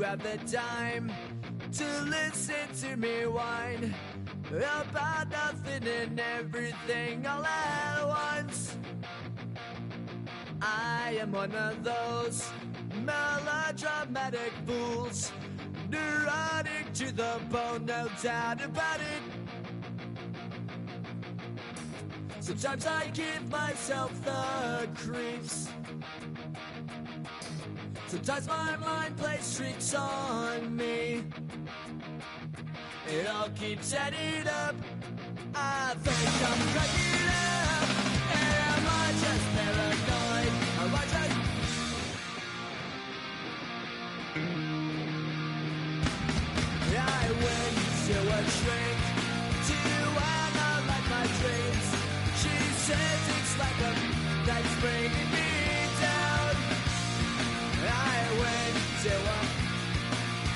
you have the time to listen to me whine about nothing and everything all at once. I am one of those melodramatic fools, neurotic to the bone, no doubt about it. Sometimes I give myself the creeps. Sometimes my mind plays tricks on me. It all keeps adding up. I think I'm cracking up. Am I just paranoid? Am I just... I went to a shrink to analyze my dreams. She says it's like a that's bringing me down. I went to a...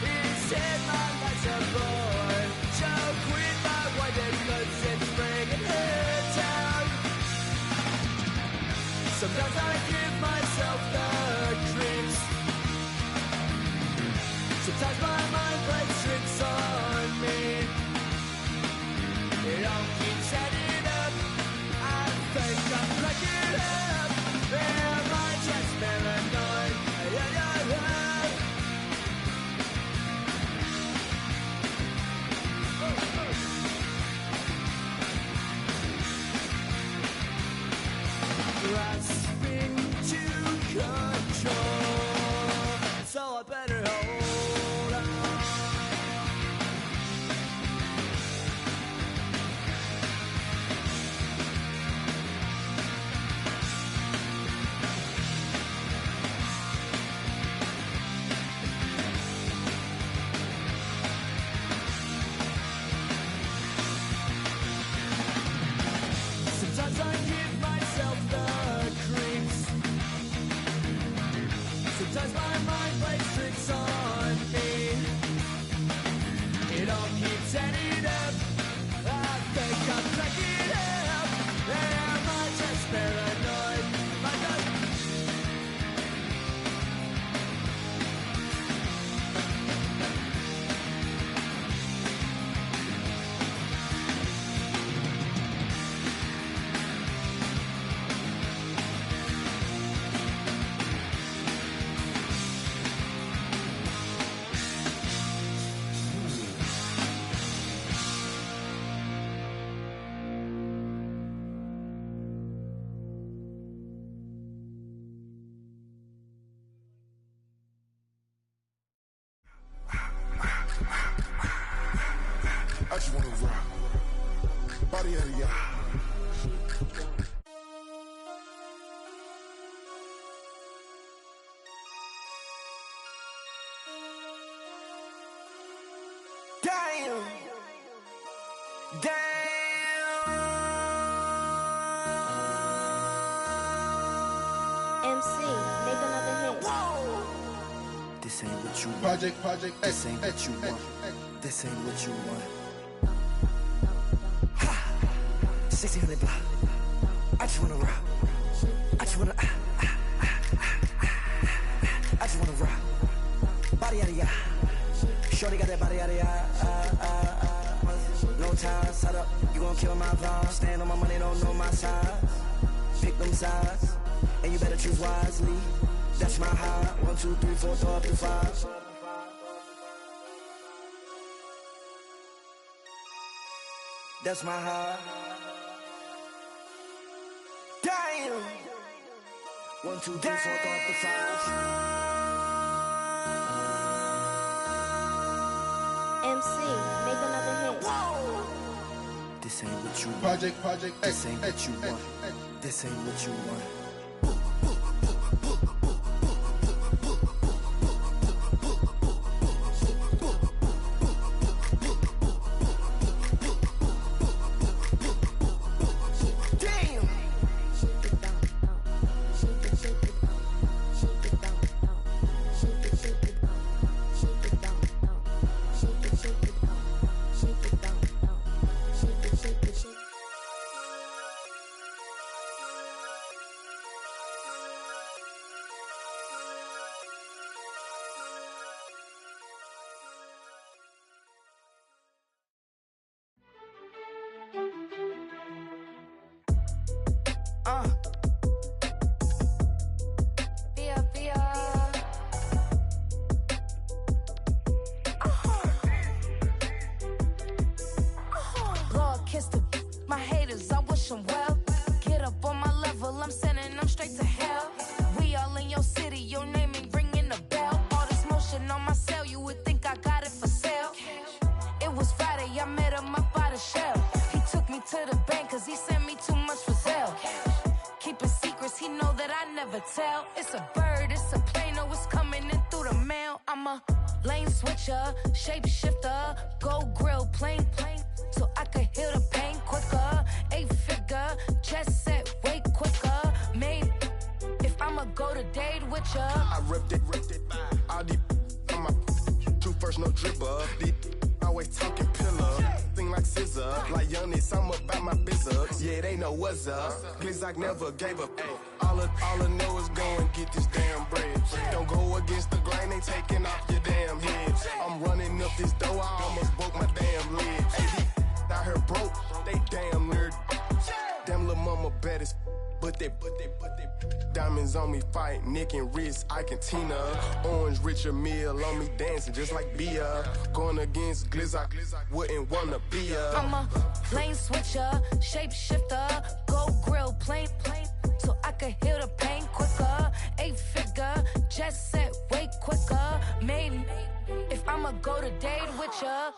He said my life's a bore. Joke with my wife because it's bringing her down. Sometimes I give myself the creeps. Sometimes my mind plays tricks on me. It all keeps adding up. I think I'm cracking up. Am I just paranoid? Yeah, yeah, yeah. Grasping to control, so I better hold on. Sometimes I give myself the creeps. Sometimes my mind plays tricks on me. It all keeps adding up. I think I'm cracking up. Am I just paranoid? Am I just... I just wanna rock. Body out of y'all. Damn! MC, make another hit. This ain't what you want. Project This ain't what you want. This ain't what you want. 1600 block. I just wanna rock. I just wanna I just wanna rock. Body out of ya. Shorty got that body out of ya. No time, set up. You gon' kill my vibe. Stand on my money, don't know my size. Pick them sides, and you better choose wisely. That's my high. 1, 2, 3, 4, throw up to 5. That's my high. Damn. 1, 2, 3, 4, throw up to 5. MC, make another hit. This ain't what you want. Project This ain't what you want. This ain't what you want. wish them well. Get up on my level, I'm sending them straight to hell. We all in your city, your name ain't ringing the bell. All this motion on my cell, you would think I got it for sale. It was Friday, I met him up by the shell. He took me to the bank cause he sent me too much for Zelle. Keeping secrets, he know that I never tell. It's a bird, it's a plane, oh, it's coming in through the mail. I'm a lane switcher, shapeshifter, go grill, plane, so I could heal the pain quicker. 8-figure, chest set way quicker. Made if I'ma go to date with ya. I ripped it, all these on my true first, no dribble. These always talking pillar, thing like scissor. Like youngest, I'm about my business. Yeah, they know what's up. Glizzock never gave up. All I know is go and get this damn bread. Don't go against the grain, they taking off your damn head. I'm running up this door, I almost broke my damn leg. Hey, out here broke, they damn nerd. Damn little mama bad as but they diamonds on me fight, Nick and wrist, I can Tina. Orange Richard Mill on me dancing just like Bia. Going against Glizzock, wouldn't wanna be a. I'm a lane switcher, shapeshifter, go grill, plane, so I could heal the pain quicker. 8-figure, jet set way quicker. Made if I'ma go to date with ya.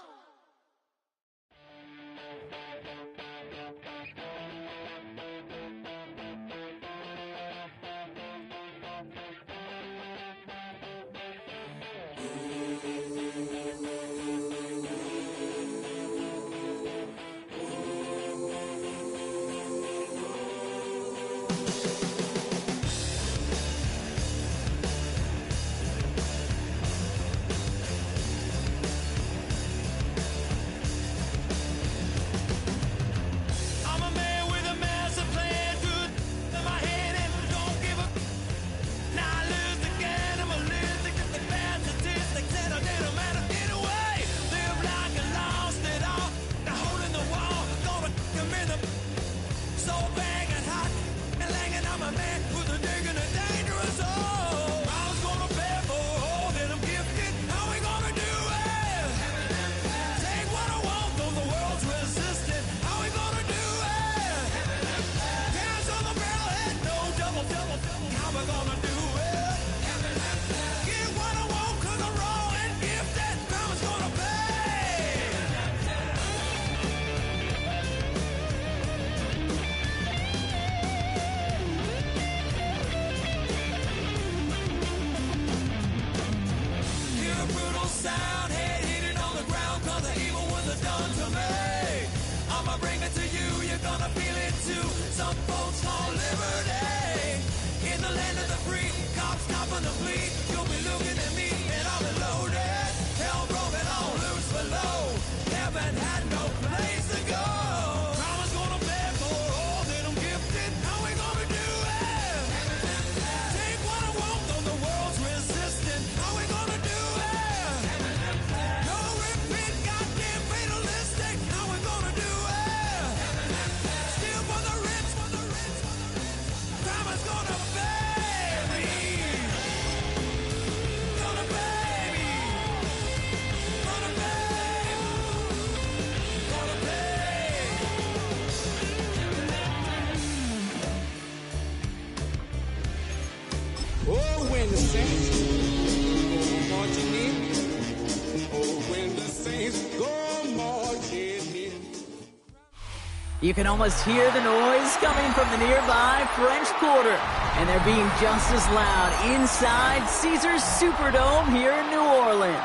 You can almost hear the noise coming from the nearby French Quarter, and they're being just as loud inside Caesars Superdome here in New Orleans.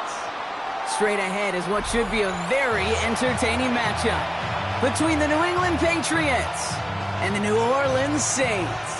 Straight ahead is what should be a very entertaining matchup between the New England Patriots and the New Orleans Saints.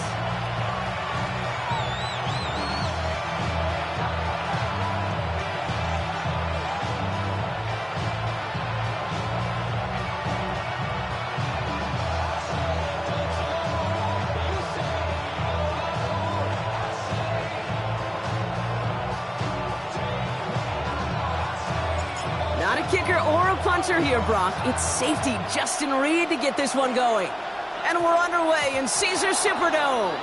Not a kicker or a punter here, Brock. It's safety Justin Reed to get this one going. And we're underway in Caesars Superdome.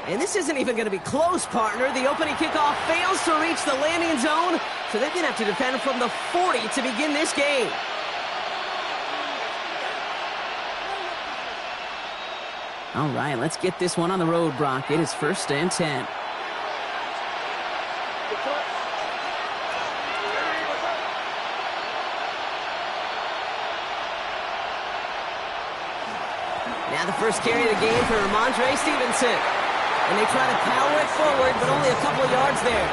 And this isn't even going to be close, partner. The opening kickoff fails to reach the landing zone, so they're going to have to defend from the 40 to begin this game. All right, let's get this one on the road, Brock. It is 1st and 10. Now the first carry of the game for Ramondre Stevenson. And they try to power it forward, but only a couple of yards there.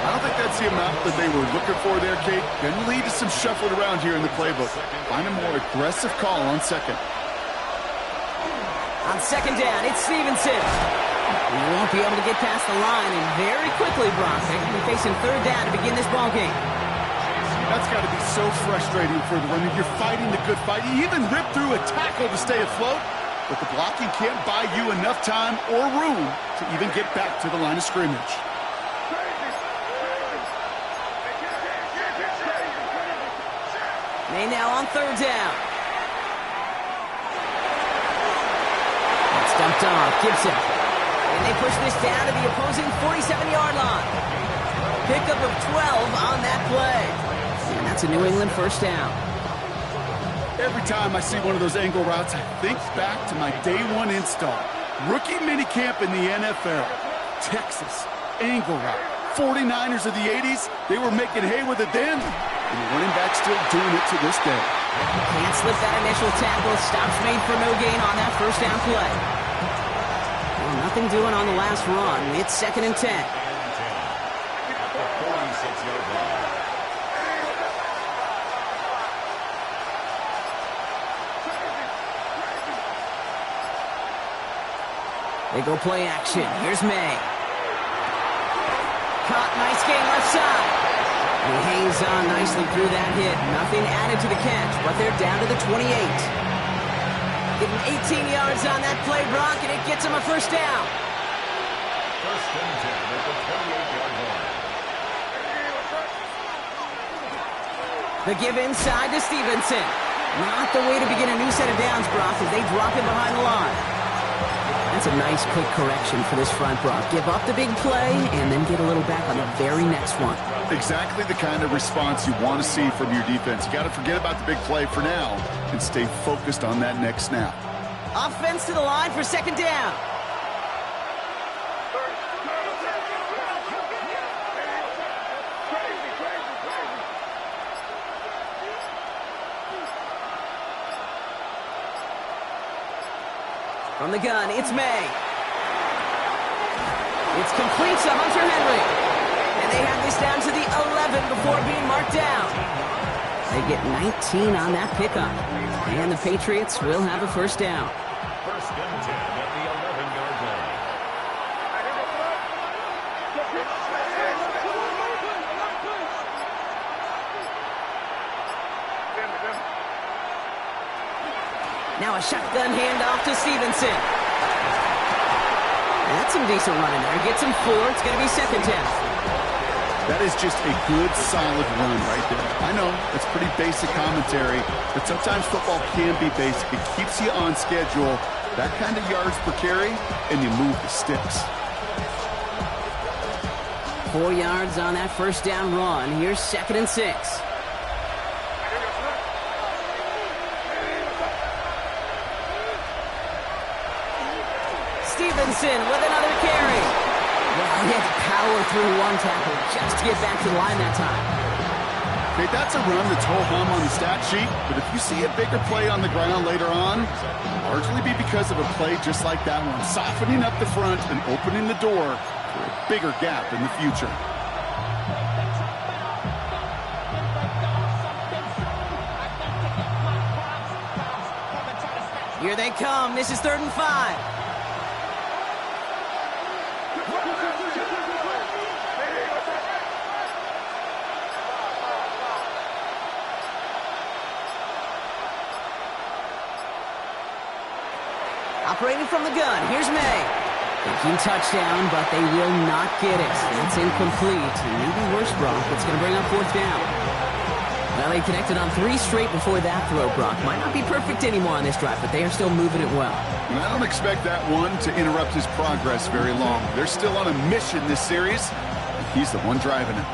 I don't think that's the amount that they were looking for there, Kate. Going to lead to some shuffling around here in the playbook. Find a more aggressive call on second. On second down, it's Stevenson. He won't be able to get past the line, and very quickly, Brock, they're going to be facing 3rd down to begin this ball game. That's got to be so frustrating for the runner. You're fighting the good fight. You even rip through a tackle to stay afloat, but the blocking can't buy you enough time or room to even get back to the line of scrimmage. They now on 3rd down. It's dumped off. Gibson. And they push this down to the opposing 47-yard line. Pickup of 12 on that play. And that's a New England 1st down. Every time I see one of those angle routes, I think back to my day 1 install. Rookie minicamp in the NFL. Texas. Angle route. 49ers of the 80s. They were making hay with it then. And the running back still doing it to this day. Can't slip that initial tackle. Stops made for no gain on that 1st down play. Well, nothing doing on the last run. It's 2nd and 10. They go play action. Here's May. Caught, nice game left side. He hangs on nicely through that hit. Nothing added to the catch, but they're down to the 28. Give him 18 yards on that play, Brock, and it gets him a 1st down. 1st and 10 at the 28-yard line. The give inside to Stevenson. Not the way to begin a new set of downs, Brock, as they drop him behind the line. That's a nice quick correction for this front, Brock. Give up the big play and then get a little back on the very next one. Exactly the kind of response you want to see from your defense. You got to forget about the big play for now and stay focused on that next snap. Offense to the line for 2nd down. From the gun, it's May. It's complete to Hunter Henry. And they have this down to the 11 before being marked down. They get 19 on that pickup. And the Patriots will have a 1st down. 1st and 10 at the 11-yard line. Now a shotgun handoff to Stevenson. That's some decent running there. Gets him 4. It's going to be 2nd down. That is just a good, solid run right there. I know, it's pretty basic commentary, but sometimes football can be basic. It keeps you on schedule, that kind of yards per carry, and you move the sticks. 4 yards on that 1st down run. Here's 2nd and 6. Stevenson with another carry. Well, he had to power through one tackle just to get back to the line that time. Okay, that's a run that's ho-hum on the stat sheet, but if you see a bigger play on the ground later on, it'll largely be because of a play just like that one, softening up the front and opening the door for a bigger gap in the future. Here they come. This is 3rd and 5. Operating from the gun, here's May. Thinking touchdown, but they will not get it. It's incomplete. Maybe worse, Brock. It's going to bring up 4th down. Well, they connected on 3 straight before that throw, Brock. Might not be perfect anymore on this drive, but they are still moving it well. And I don't expect that one to interrupt his progress very long. They're still on a mission this series. He's the one driving it.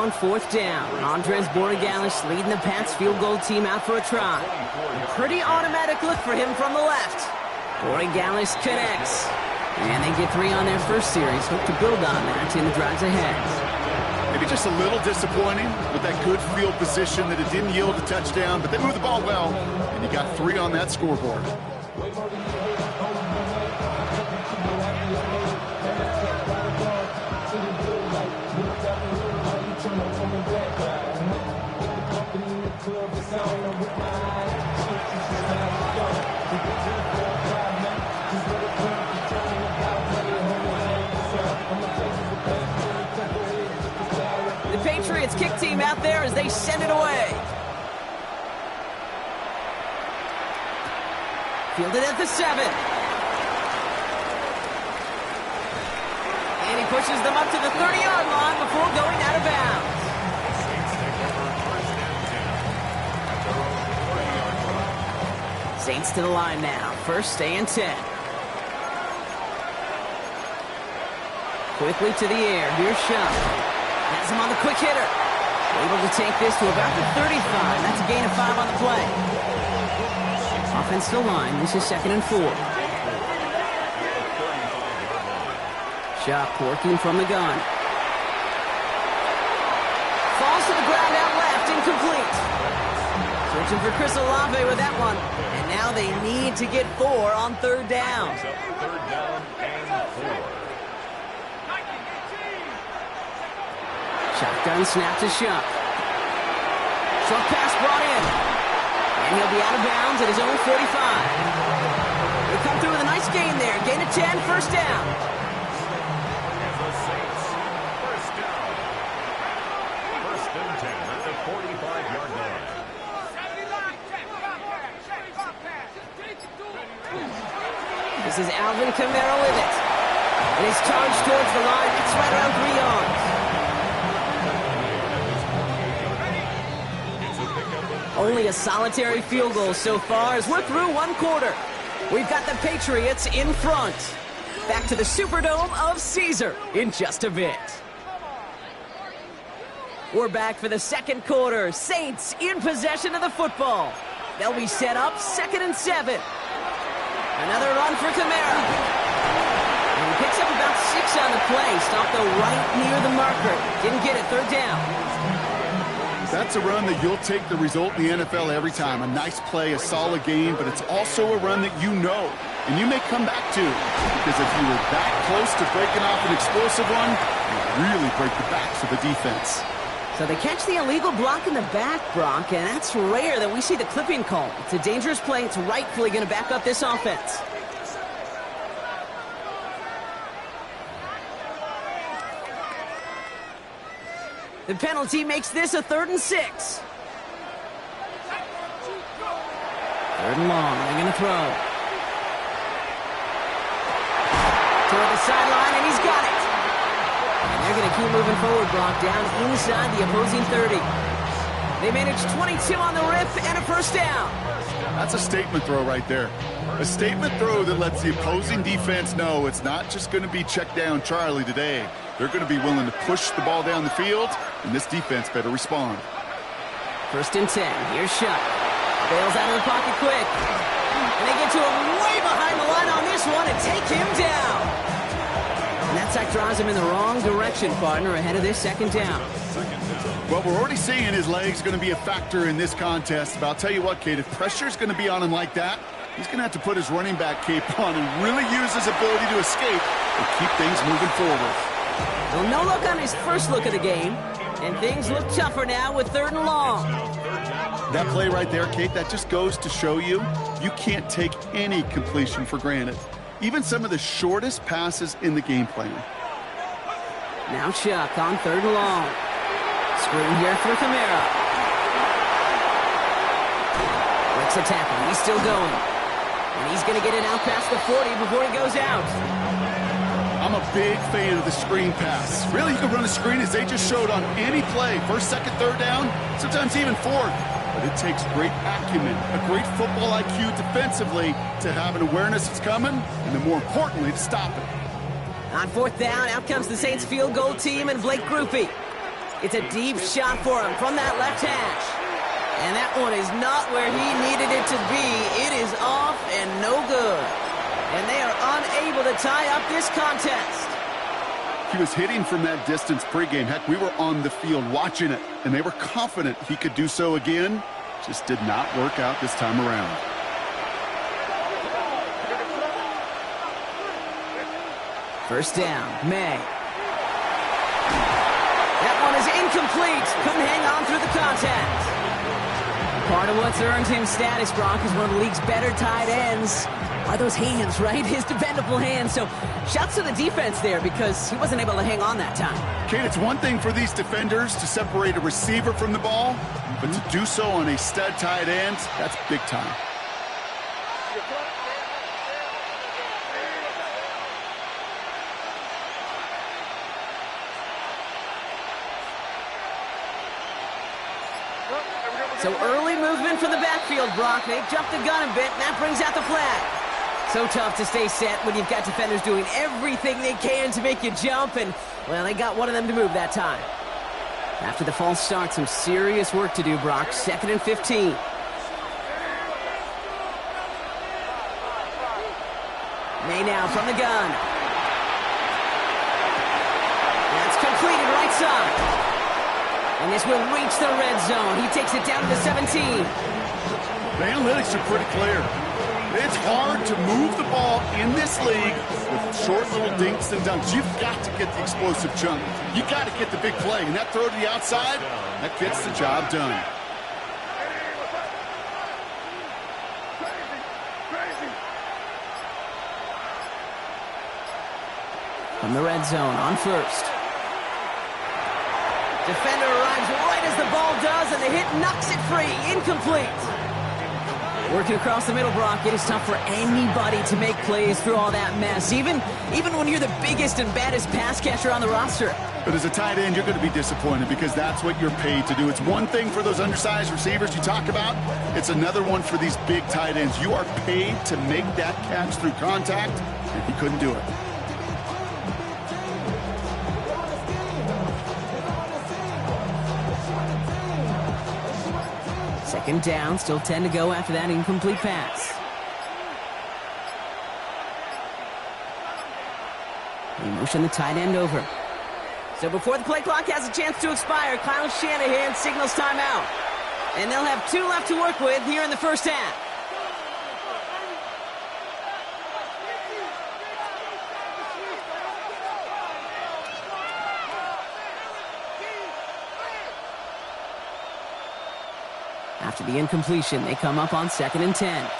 on 4th down. Andres Borregales leading the Pats field goal team out for a try. A pretty automatic look for him from the left. Borregales connects. And they get 3 on their first series. Hope to build on that in the drives ahead. Maybe just a little disappointing with that good field position that it didn't yield a touchdown, but they moved the ball well, and you got 3 on that scoreboard. The Patriots kick team out there as they send it away. Fielded at the 7. And he pushes them up to the 30-yard line before going out of bounds. Saints to the line now. 1st and 10. Quickly to the air. Here's Shuck. Has him on the quick hitter. Able to take this to about the 35. That's a gain of 5 on the play. Offense to the line. This is 2nd and 4. Shuck working from the gun. Falls to the ground out left. Incomplete. Searching for Chris Olave with that one. And now they need to get 4 on 3rd down. 3rd down and 4. Shotgun snap to Shuck. Short pass brought in. And he'll be out of bounds at his own 45. They come through with a nice gain there. Gain of 10, 1st down. The Saints, 1st down. 1st and 10 at the 45-yard line. This is Alvin Kamara with it. And he's charged towards the line. It's right around 3 yards. Only a solitary field goal so far as we're through 1 quarter. We've got the Patriots in front. Back to the Superdome of Caesar in just a bit. We're back for the 2nd quarter. Saints in possession of the football. They'll be set up 2nd and 7. Another run for Kamara. And he picks up about 6 on the play. Stopped though right near the marker. Didn't get it. 3rd down. That's a run that you'll take the result in the NFL every time. A nice play, a solid game, but it's also a run that you know and you may come back to. Because if you were that close to breaking off an explosive one, you really break the backs of the defense. So they catch the illegal block in the back, Brock, and that's rare that we see the clipping call. It's a dangerous play. It's rightfully going to back up this offense. The penalty makes this a 3rd and 6. 3rd and long. They're going to throw. Toward the sideline, and he's got it. And they're going to keep moving forward, Brock, down inside the opposing 30. They managed 22 on the rip and a 1st down. That's a statement throw right there. A statement throw that lets the opposing defense know it's not just going to be check down Charlie today. They're going to be willing to push the ball down the field, and this defense better respond. 1st and 10. Here's Shuck. Bails out of the pocket quick. And they get to him way behind the line on this one and take him down. And that sack drives him in the wrong direction, partner, ahead of this 2nd down. Well, we're already seeing his legs going to be a factor in this contest. But I'll tell you what, Kate, if pressure's going to be on him like that, he's going to have to put his running back cape on and really use his ability to escape and keep things moving forward. Well, no look on his first look of the game, and things look tougher now with 3rd and long. That play right there, Kate, that just goes to show you can't take any completion for granted. Even some of the shortest passes in the game plan. Now Shuck on 3rd and long. Screen here for Kamara. Breaks a tackle. He's still going. And he's going to get it out past the 40 before he goes out. I'm a big fan of the screen pass. Really, you can run a screen as they just showed on any play. 1st, 2nd, 3rd down, sometimes even 4th. But it takes great acumen, a great football IQ defensively to have an awareness it's coming, and then more importantly, to stop it. On 4th down, out comes the Saints field goal team and Blake Grupe. It's a deep shot for him from that left hash. And that one is not where he needed it to be. It is off and no good. And they are unable to tie up this contest. He was hitting from that distance pregame. Heck, we were on the field watching it, and they were confident he could do so again. Just did not work out this time around. First down, May. That one is incomplete. Couldn't hang on through the contact. Part of what's earned him status, Brock, is one of the league's better tight ends. Are those hands, right? His dependable hands. So shouts to the defense there because he wasn't able to hang on that time. Kate, it's one thing for these defenders to separate a receiver from the ball, but to do so on a stud tight end, that's big time. So early movement from the backfield, Brock. They jumped the gun a bit, and that brings out the flag. So tough to stay set when you've got defenders doing everything they can to make you jump, and, well, they got one of them to move that time. After the false start, some serious work to do, Brock. 2nd and 15. May now from the gun. That's completed right side. And this will reach the red zone. He takes it down to the 17. The analytics are pretty clear. It's hard to move the ball in this league with short little dinks and dunks. You've got to get the explosive chunk. You've got to get the big play. And that throw to the outside, that gets the job done. From the red zone on first. Defender arrives right as the ball does, and the hit knocks it free. Incomplete. Working across the middle, Brock, it is tough for anybody to make plays through all that mess, even when you're the biggest and baddest pass catcher on the roster. But as a tight end, you're going to be disappointed because that's what you're paid to do. It's one thing for those undersized receivers you talk about. It's another one for these big tight ends. You are paid to make that catch through contact, and he couldn't do it. Second down, still 10 to go after that incomplete pass. They motion the tight end over. So before the play clock has a chance to expire, Kyle Shanahan signals timeout. And they'll have 2 left to work with here in the first half. After the incompletion, they come up on 2nd and 10.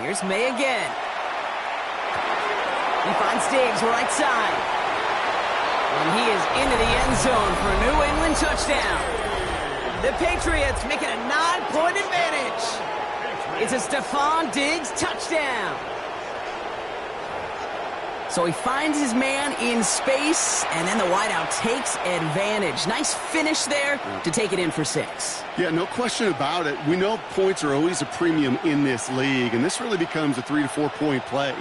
Here's May again. He finds Diggs right side. And he is into the end zone for a New England touchdown. The Patriots make it a 9-point advantage. It's a Stephon Diggs touchdown. So he finds his man in space, and then the wideout takes advantage. Nice finish there to take it in for 6. Yeah, no question about it. We know points are always a premium in this league, and this really becomes a 3 to 4 point play.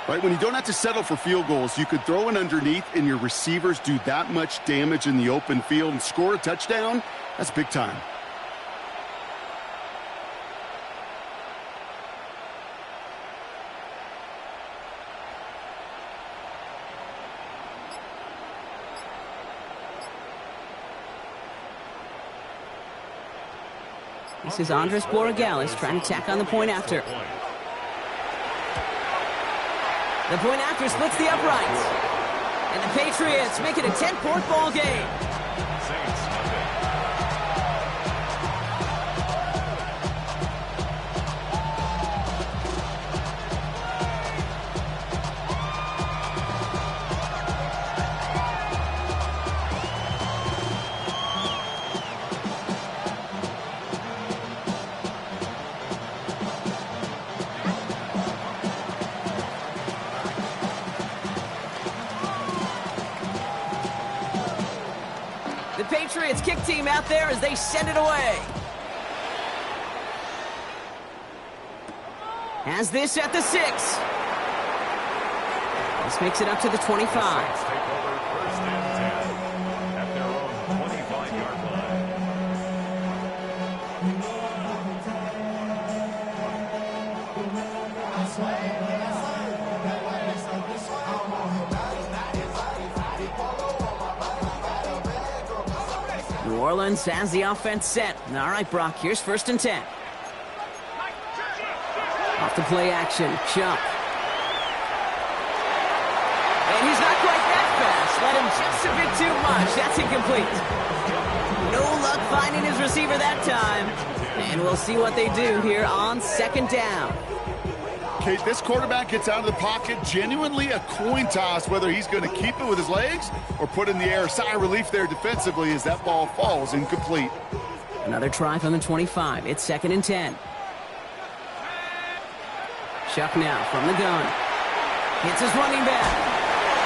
Right? When you don't have to settle for field goals, you could throw it underneath, and your receivers do that much damage in the open field and score a touchdown. That's big time. This is Andres Borregales trying to tack on the point after. The point after splits the uprights. And the Patriots make it a 10-point ball game. Patriots kick team out there as they send it away. Has this at the 6. This makes it up to the 25. Take over first and 10 at their own 25-yard line. New Orleans has the offense set. All right, Brock, here's first and 10. Off the play action, Chuck. And he's not quite that fast. Let him just a bit too much. That's incomplete. No luck finding his receiver that time. And we'll see what they do here on second down. Kate, this quarterback gets out of the pocket, genuinely a coin toss whether he's going to keep it with his legs or put in the air. Sigh of relief there defensively as that ball falls incomplete. Another try from the 25. It's second and 10. Chuck now from the gun. Hits his running back.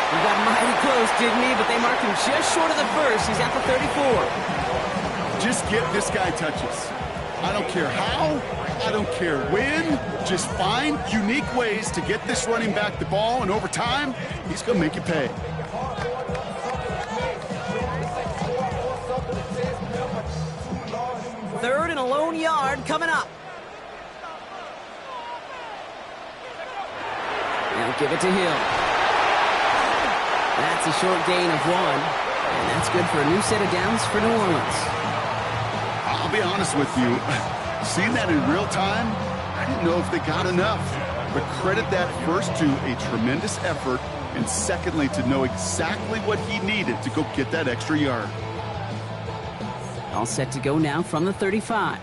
He got mighty close, didn't he? But they marked him just short of the first. He's at the 34. Just get this guy touches. I don't care how, I don't care when. Just find unique ways to get this running back the ball, and over time, he's going to make you pay. Third and a lone yard coming up. Now give it to Hill. That's a short gain of 1. And that's good for a new set of downs for New Orleans. I'll be honest with you. Seeing that in real time, I didn't know if they got enough. But credit that first to a tremendous effort, and secondly to know exactly what he needed to go get that extra yard. All set to go now from the 35.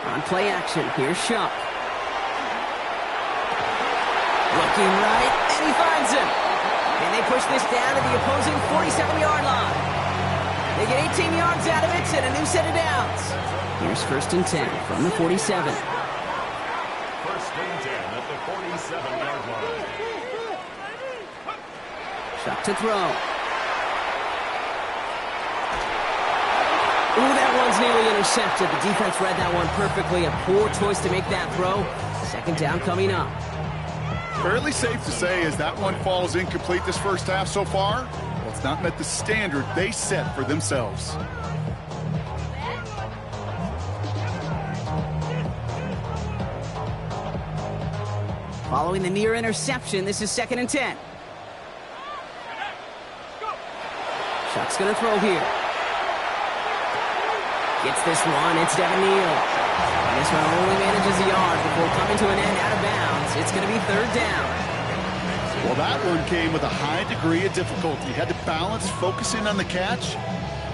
On play action, here's Shuck. Looking right, and he finds him. And they push this down to the opposing 47-yard line. They get 18 yards out of it and a new set of downs. Here's first and 10 from the 47. First and 10 at the 47-yard line. Shuck to throw. Ooh, that one's nearly intercepted. The defense read that one perfectly. A poor choice to make that throw. Second down coming up. Fairly safe to say as that one falls incomplete this first half so far, well, it's not met the standard they set for themselves. Following the near interception, this is second and 10. Shuck's going to throw here. Gets this one. It's Devin Neal. And this one only manages a yard before coming to an end out of bounds. It's going to be third down. Well, that one came with a high degree of difficulty. Had to balance focusing on the catch,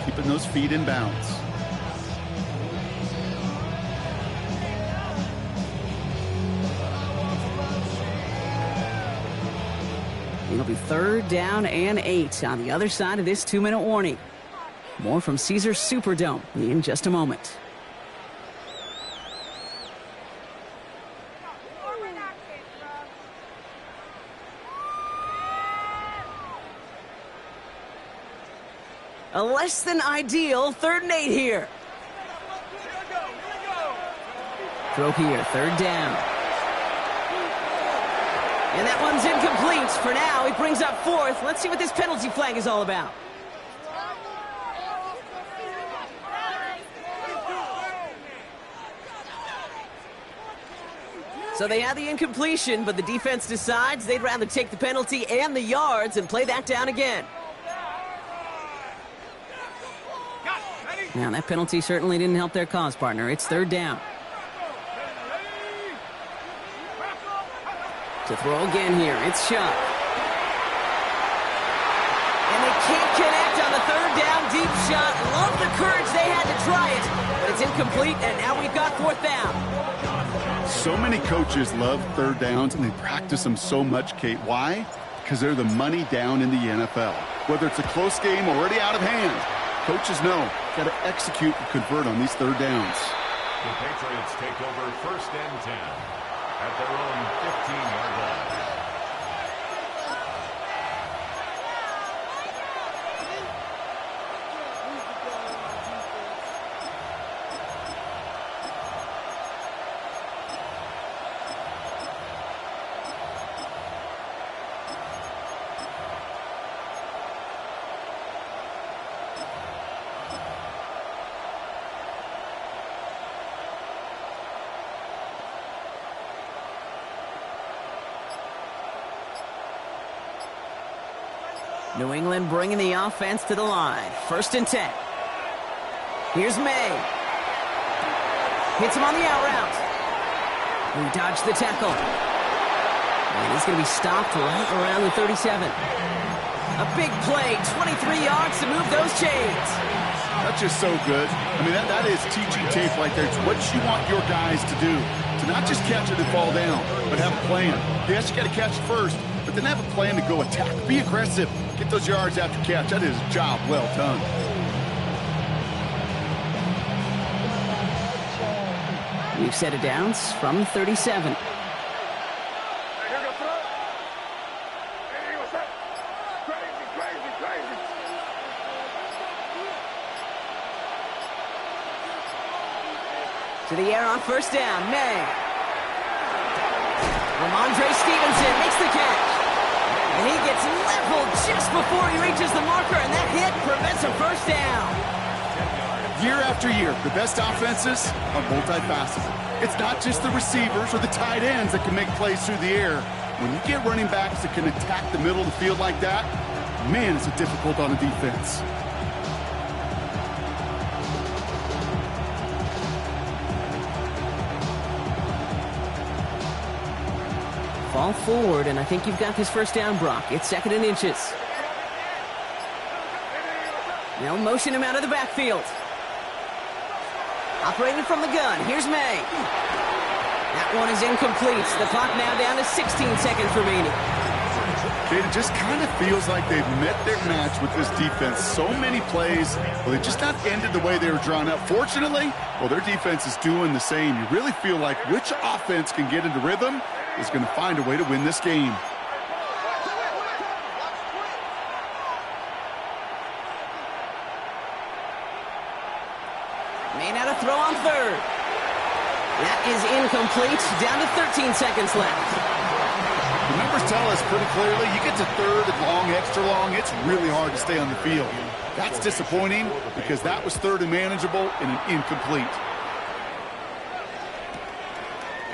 keeping those feet in bounds. It'll be third down and 8 on the other side of this 2-minute warning. More from Caesars Superdome in just a moment. A less than ideal 3rd and 8 here. Throw here, third down. And that one's incomplete for now. He brings up 4th. Let's see what this penalty flag is all about. So they had the incompletion, but the defense decides they'd rather take the penalty and the yards and play that down again. Now, that penalty certainly didn't help their cause, partner. It's third down. To throw again here, it's Shuck. And they can't connect on the third down deep shot. Love the courage they had to try it, but it's incomplete, and now we've got 4th down. So many coaches love third downs, and they practice them so much, Kate. Why? Because they're the money down in the NFL. Whether it's a close game already out of hand, coaches know got to execute and convert on these third downs. The Patriots take over first and 10 at their own 15-yard line. New England bringing the offense to the line. 1st and 10. Here's May. Hits him on the out route. He dodged the tackle. And he's going to be stopped right around the 37. A big play, 23 yards to move those chains. That's just so good. I mean, that is teaching tape right there. It's what you want your guys to do. To not just catch it and fall down, but have a plan. Yes, you got to catch it first, but then have a plan to go attack. Be aggressive. Get those yards after catch. That is a job well done. We've set it downs from 37. To the air on 1st down, May. Ramondre Stevenson makes the catch. And he gets leveled just before he reaches the marker, and that hit prevents a 1st down. Year after year, the best offenses are multifaceted. It's not just the receivers or the tight ends that can make plays through the air. When you get running backs that can attack the middle of the field like that, man, is it difficult on a defense. Fall forward, and I think you've got this 1st down, Brock. It's 2nd and inches. They'll motion him out of the backfield. Operating from the gun, here's May. That one is incomplete. The clock now down to 16 seconds remaining. It just kind of feels like they've met their match with this defense. So many plays, well, they just not ended the way they were drawn up. Fortunately, well, their defense is doing the same. You really feel like which offense can get into rhythm is going to find a way to win this game. May now to throw on 3rd. That is incomplete. Down to 13 seconds left. The numbers tell us pretty clearly, you get to 3rd and long, extra long, it's really hard to stay on the field. That's disappointing because that was 3rd and manageable and an incomplete.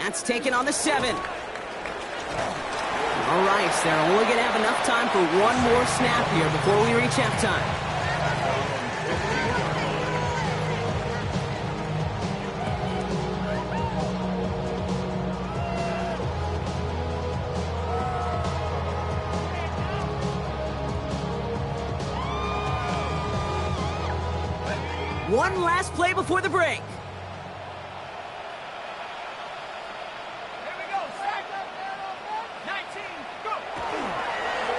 That's taken on the 7. All right, they're only going to have enough time for one more snap here before we reach halftime. One last play before the break.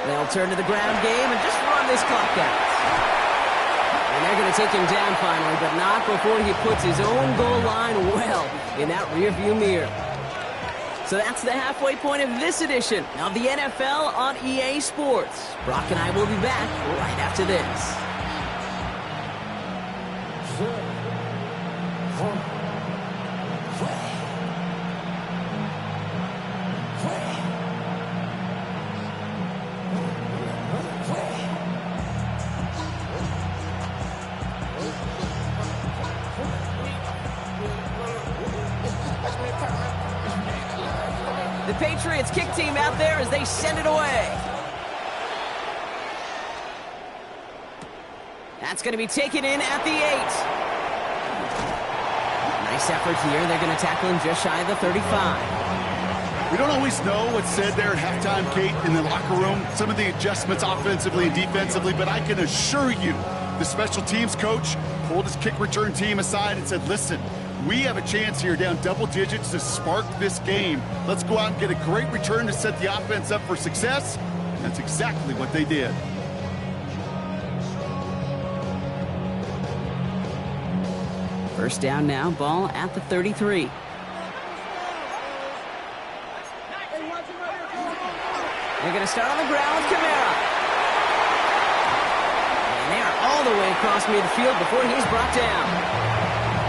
They'll turn to the ground game and just run this clock out. And they're going to take him down finally, but not before he puts his own goal line well in that rearview mirror. So that's the halfway point of this edition of the NFL on EA Sports. Brock and I will be back right after this. The Patriots kick team out there as they send it away. That's going to be taken in at the 8. Nice effort here. They're going to tackle him just shy of the 35. We don't always know what's said there at halftime, Kate, in the locker room. Some of the adjustments offensively and defensively, but I can assure you the special teams coach pulled his kick return team aside and said, listen, we have a chance here down double digits to spark this game. Let's go out and get a great return to set the offense up for success. And that's exactly what they did. First down now, ball at the 33. They're going to start on the ground with Kamara. And they are all the way across midfield before he's brought down.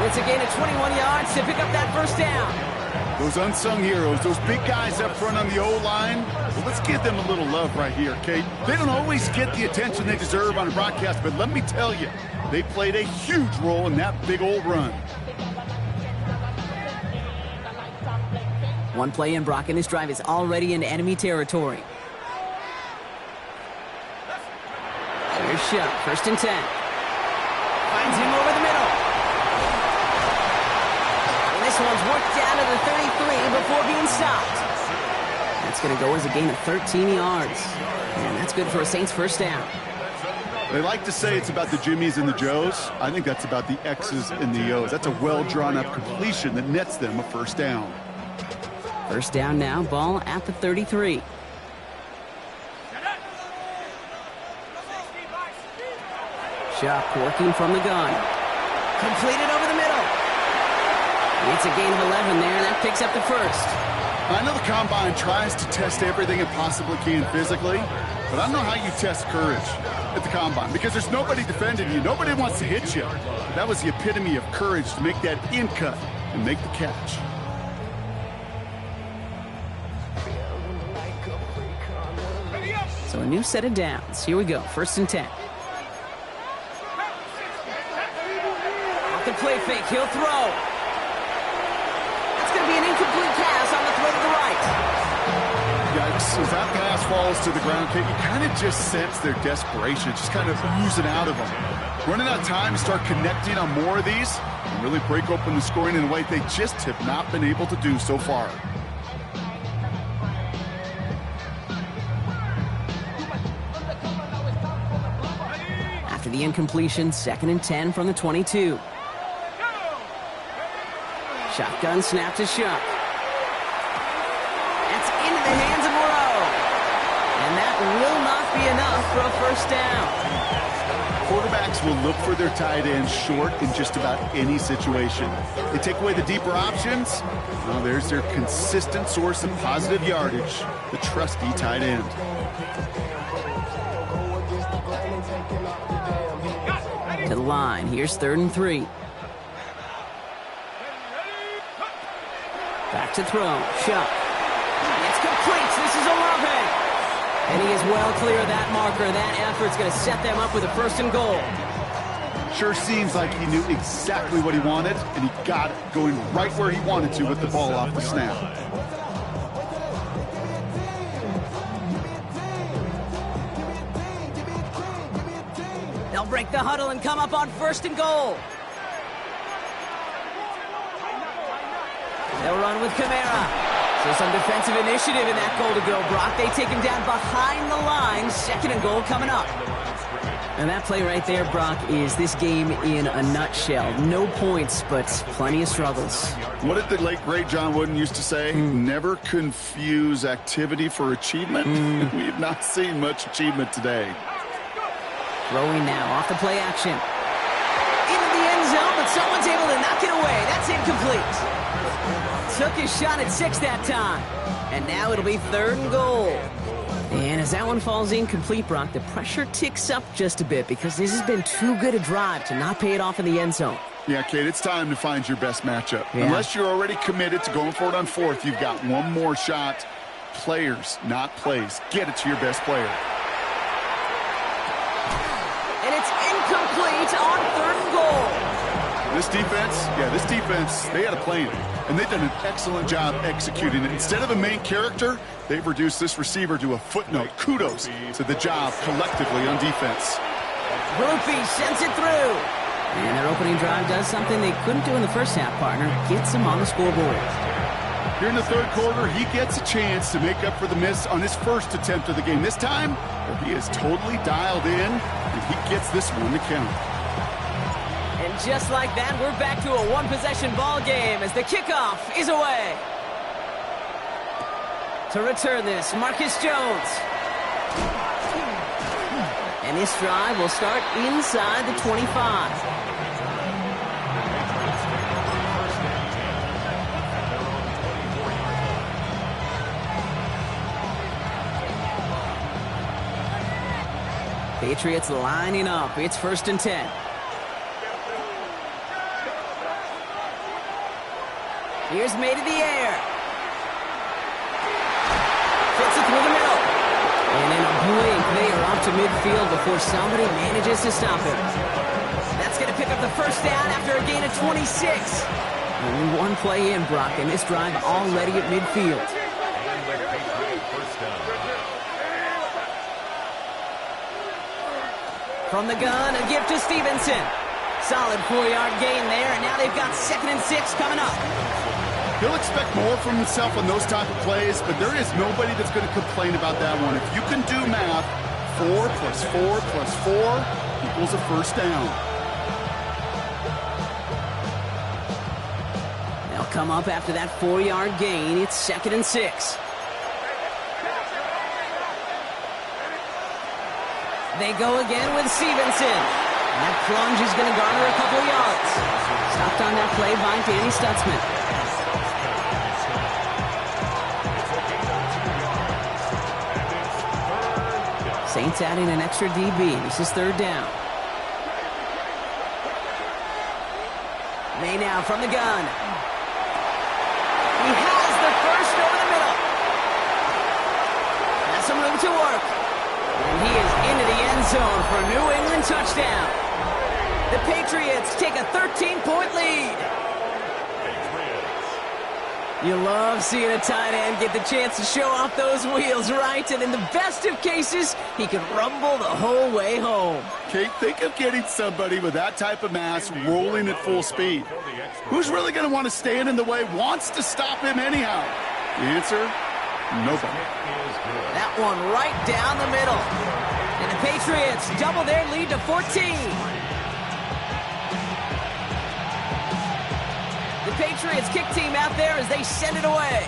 It's a gain of 21 yards to pick up that first down. Those unsung heroes, those big guys up front on the O-line, well, let's give them a little love right here, Kate. They don't always get the attention they deserve on a broadcast, but let me tell you, they played a huge role in that big old run. One play in, Brock, and this drive is already into enemy territory. Here's Shuck, 1st and 10. Finds him over the middle. And this one's worked down to the 33 before being stopped. That's going to go as a gain of 13 yards. And that's good for a Saints 1st down. They like to say it's about the Jimmies and the Joes. I think that's about the X's and the O's. That's a well-drawn-up completion that nets them a 1st down. 1st down now, ball at the 33. Shuck working from the gun. Completed over the middle. It's a gain of 11 there, and that picks up the 1st. I know the Combine tries to test everything it possibly can physically, but I don't know how you test courage at the Combine because there's nobody defending you. Nobody wants to hit you. That was the epitome of courage to make that in cut and make the catch. So a new set of downs. Here we go, 1st and 10. Off the play fake, he'll throw. That's going to be an incomplete pass on the throw to the right. Yikes, as that pass falls to the ground, Kate, you kind of just sense their desperation, just kind of oozing out of them. Running out of time to start connecting on more of these and really break open the scoring in a way they just have not been able to do so far. After the incompletion, 2nd and 10 from the 22. Shotgun snap to Shuck. That's into the hands of Moreau. And that will not be enough for a 1st down. Quarterbacks will look for their tight end short in just about any situation. They take away the deeper options. Well, there's their consistent source of positive yardage, the trusty tight end. To the line. Here's 3rd and 3. Back to throw. Shuck. It's complete. This is Olave. And he is well clear of that marker. That effort's going to set them up with a 1st and goal. Sure seems like he knew exactly what he wanted, and he got it going right where he wanted to with the ball off the snap. They'll break the huddle and come up on 1st and goal. They'll run with Kamara. So some defensive initiative in that goal to go, Brock. They take him down behind the line. 2nd and goal coming up. And that play right there, Brock, is this game in a nutshell. No points, but plenty of struggles. What did the late, great John Wooden used to say? Never confuse activity for achievement. We have not seen much achievement today. Throwing now off the play action. Into the end zone, but someone's able to knock it away. That's incomplete. Took his shot at 6 that time. And now it'll be 3rd and goal. And as that one falls incomplete, Brock, the pressure ticks up just a bit because this has been too good a drive to not pay it off in the end zone. Yeah, Kate, it's time to find your best matchup. Yeah. Unless you're already committed to going for it on 4th, you've got one more shot. Players, not plays. Get it to your best player. And it's incomplete on 3rd and goal. This defense, they had a plan. And they've done an excellent job executing it. Instead of a main character, they've reduced this receiver to a footnote. Kudos to the job collectively on defense. Rupee sends it through. And their opening drive does something they couldn't do in the 1st half, partner. Gets them on the scoreboard. Here in the 3rd quarter, he gets a chance to make up for the miss on his 1st attempt of the game. This time, he is totally dialed in, and he gets this one to count. And just like that, we're back to a 1-possession ball game as the kickoff is away. To return this, Marcus Jones. And this drive will start inside the 25. Patriots lining up. It's 1st and 10. Here's made in the air. Fits it through the middle. And in a blink, they are off to midfield before somebody manages to stop him. That's going to pick up the 1st down after a gain of 26. Only one play in, Brock, and this drive already at midfield. From the gun, a gift to Stevenson. Solid 4-yard gain there, and now they've got 2nd and 6 coming up. He'll expect more from himself on those type of plays, but there is nobody that's going to complain about that one. If you can do math, 4 plus 4 plus 4 equals a first down. They'll come up after that 4-yard gain. It's 2nd and 6. They go again with Stevenson. And that plunge is going to garner a couple of yards. Stopped on that play by Danny Stutzman. Saints adding an extra DB. This is 3rd down. May now from the gun. He has the first over the middle. Has some room to work. And he is into the end zone for a New England touchdown. The Patriots take a 13-point lead. You love seeing a tight end get the chance to show off those wheels, right? And in the best of cases, he can rumble the whole way home. Kate, think of getting somebody with that type of mass rolling at full speed. Who's really going to want to stand in the way, wants to stop him anyhow? The answer, nobody. That one right down the middle. And the Patriots double their lead to 14. The Patriots kick team out there as they send it away.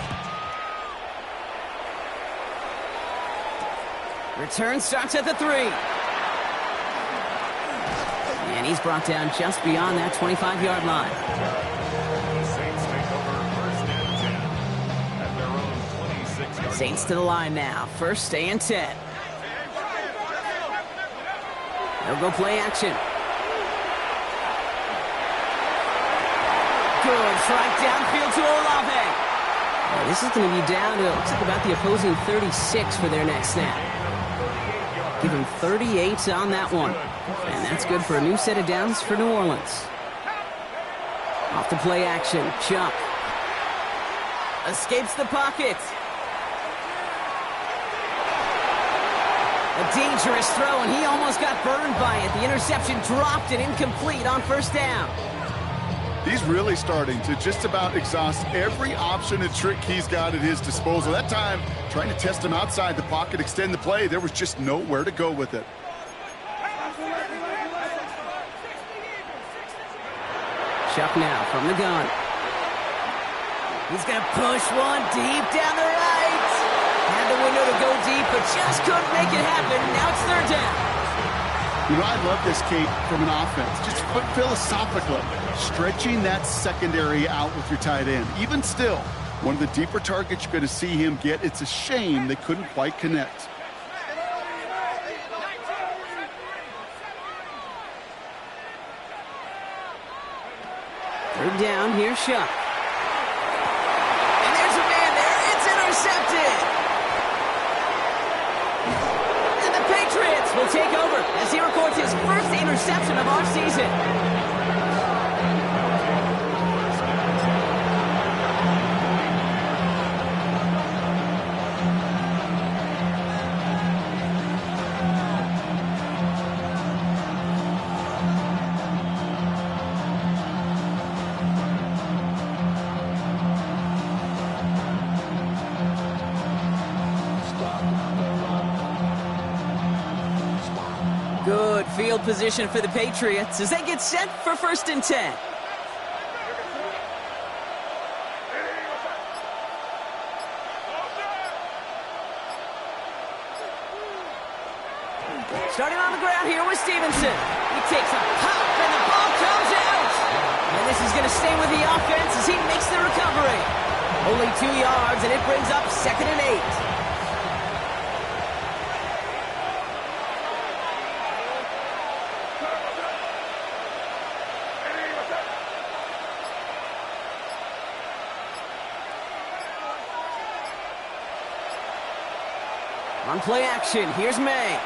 Return starts at the 3. And he's brought down just beyond that 25-yard line. Saints to the line now. 1st and 10. They'll go play action. Good strike downfield to Olave. Now this is going to be down to, looks like about the opposing 36 for their next snap. Give him 38 on that one. And that's good for a new set of downs for New Orleans. Off the play action. Chuck. Escapes the pocket. A dangerous throw, and he almost got burned by it. The interception dropped and incomplete on 1st down. He's really starting to just about exhaust every option and trick he's got at his disposal. That time, trying to test him outside the pocket, extend the play, there was just nowhere to go with it. Chuck now from the gun. He's going to push one deep down the right. Had the window to go deep, but just couldn't make it happen. Now it's 3rd down. You know, I love this, Kate, from an offense. Just philosophically, stretching that secondary out with your tight end. Even still, one of the deeper targets you're going to see him get. It's a shame they couldn't quite connect. Third down, here's Shuck. And there's a man there. It's intercepted. And the Patriots will take over as he records his first interception of our season. Good field position for the Patriots as they get set for 1st and 10. Starting on the ground here with Stevenson. He takes a pop and the ball comes out. And this is going to stay with the offense as he makes the recovery. Only 2 yards and it brings up 2nd and 8. On play action, here's May.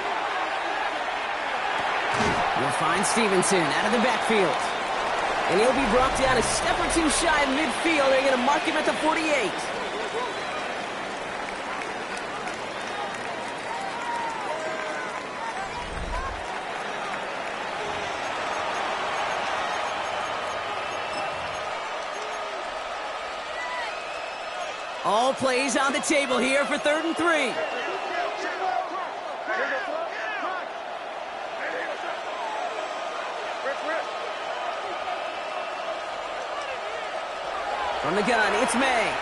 We'll find Stevenson out of the backfield. And he'll be brought down a step or two shy of midfield. They're going to mark him at the 48. All plays on the table here for 3rd and 3. From the gun, it's May.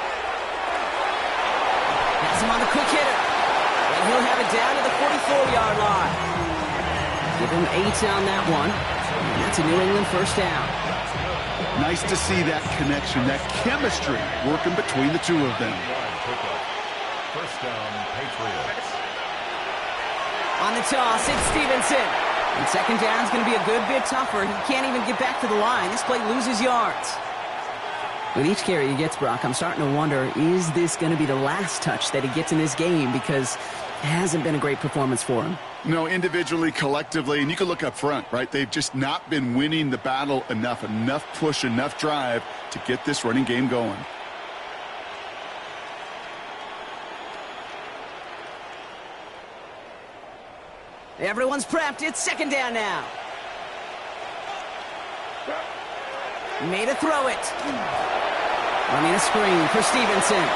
Has him on the quick hitter. And he'll have it down to the 44-yard line. Give him 8 on that one. And that's a New England first down. Nice to see that connection, that chemistry working between the two of them. First down, Patriots. On the toss, it's Stevenson. And second down's going to be a good bit tougher. He can't even get back to the line. This play loses yards. With each carry he gets, Brock, I'm starting to wonder, is this going to be the last touch that he gets in this game? Because it hasn't been a great performance for him. No, individually, collectively, and you can look up front, right? They've just not been winning the battle enough push, enough drive to get this running game going. Everyone's prepped. It's second down now. Made a throw it. Running a screen for Stevenson.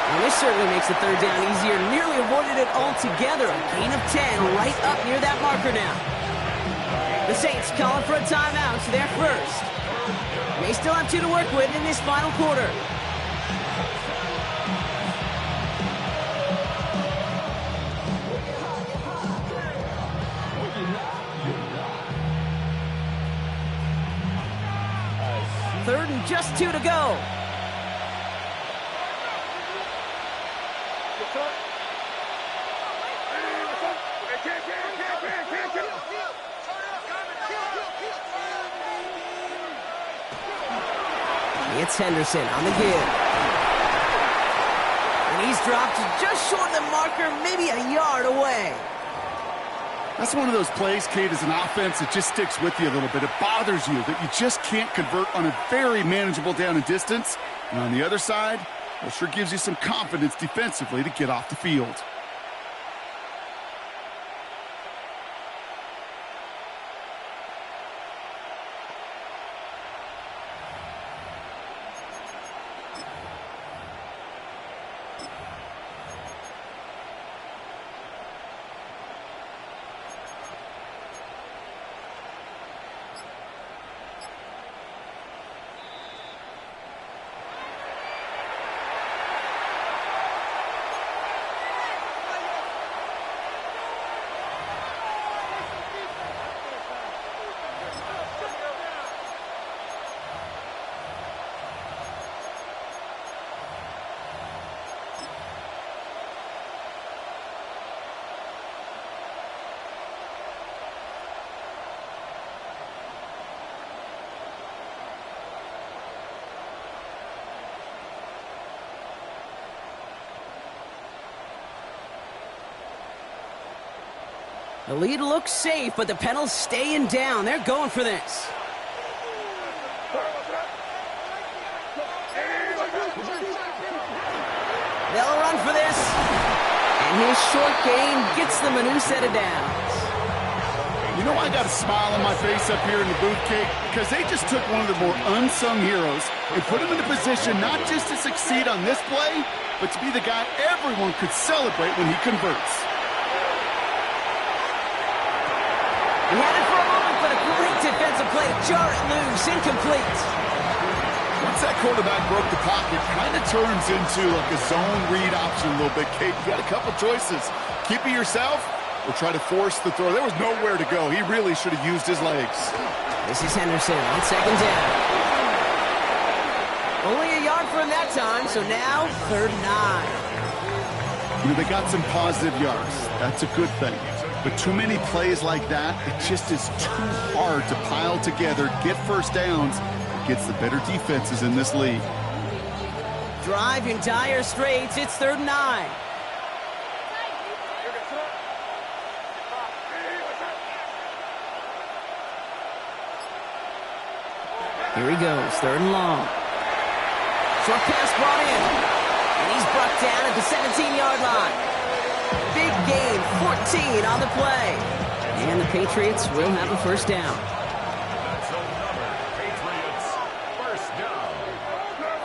And this certainly makes the third down easier. Nearly avoided it altogether. A gain of 10 right up near that marker now. The Saints calling for a timeout. So they're first. May still have 2 to work with in this final quarter. Third and just 2 to go. It's Henderson on the give. And he's dropped just short of the marker, maybe a yard away. That's one of those plays, Kate, as an offense that just sticks with you a little bit. It bothers you that you just can't convert on a very manageable down and distance. And on the other side, it sure gives you some confidence defensively to get off the field. The lead looks safe, but the Penals staying down. They're going for this. They'll run for this. And his short gain gets them a new set of downs. You know, I got a smile on my face up here in the booth, Kate, because they just took one of the more unsung heroes and put him in a position not just to succeed on this play, but to be the guy everyone could celebrate when he converts. He had it for a moment, but a great defensive play to jar it loose, incomplete. Once that quarterback broke the pocket, kind of turns into like a zone read option a little bit, Kate. You got a couple choices. Keep it yourself or try to force the throw. There was nowhere to go. He really should have used his legs. This is Henderson on second down. Only a yard for him that time, so now 3rd and 9. You know, they got some positive yards. That's a good thing. But too many plays like that, it just is too hard to pile together, get first downs, against the better defenses in this league. Drive in dire straits. It's 3rd and 9. Here he goes, 3rd and long. Short pass brought in. And he's brought down at the 17-yard line. Big gain, 14 on the play. And the Patriots will have a first down. That's another Patriots first down.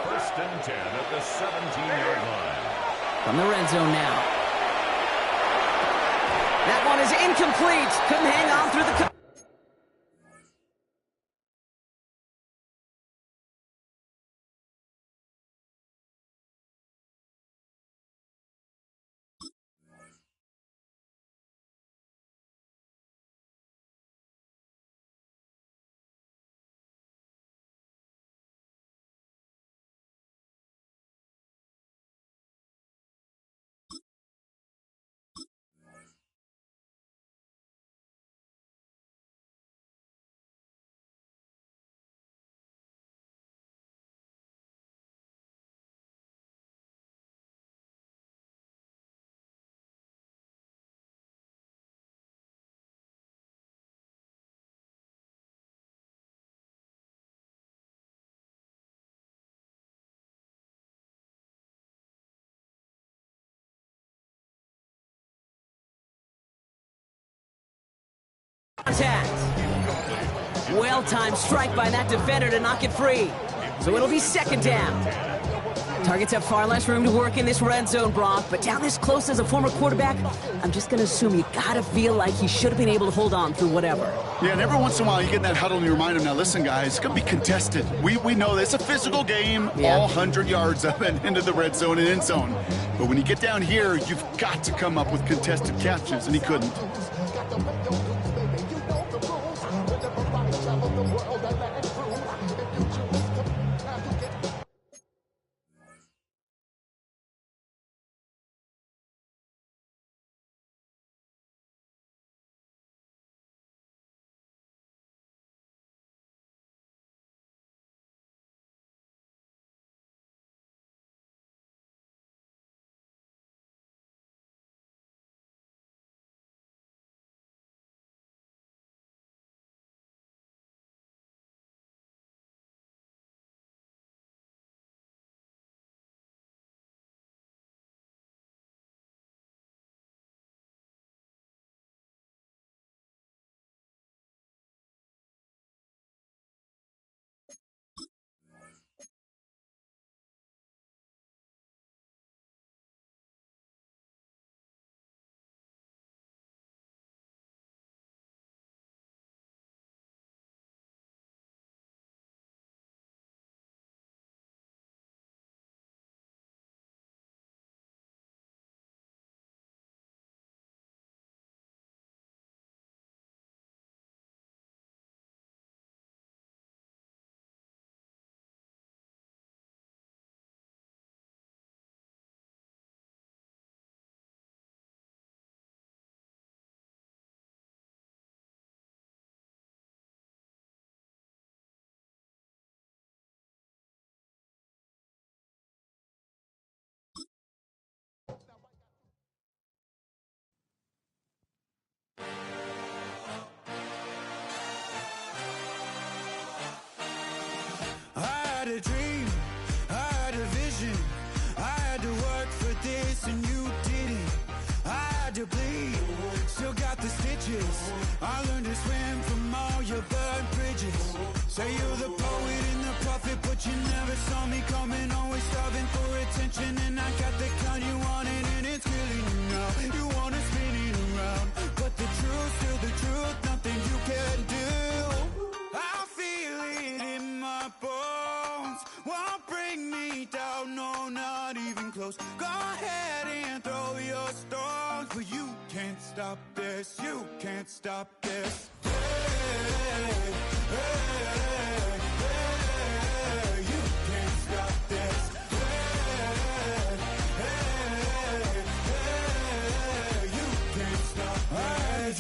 1st and 10 at the 17-yard line. From the red zone now. That one is incomplete. Couldn't hang on through the... Contact. Well-timed strike by that defender to knock it free. So it'll be second down. Targets have far less room to work in this red zone, Brock, but down this close as a former quarterback, I'm just going to assume you got to feel like he should have been able to hold on through whatever. Yeah, and every once in a while you get in that huddle and you remind him, now listen, guys, it's going to be contested. We know this. It's a physical game, all 100 yards up and into the red zone and end zone. But when you get down here, you've got to come up with contested catches, and he couldn't. had a dream, I had a vision, I had to work for this and you didn't. I had to bleed, still got the stitches. I learned to swim from all your burned bridges. Say you're the poet and the prophet, but you never saw me coming. Always starving for attention, and I got the kind you wanted, and it's killing you now. You wanna spin it around, but the truth, still the truth, nothing you can do. I feel it in my bones, won't bring me down, no, not even close. Go ahead and throw your stones, but you can't stop this, you can't stop this. Hey, hey, hey.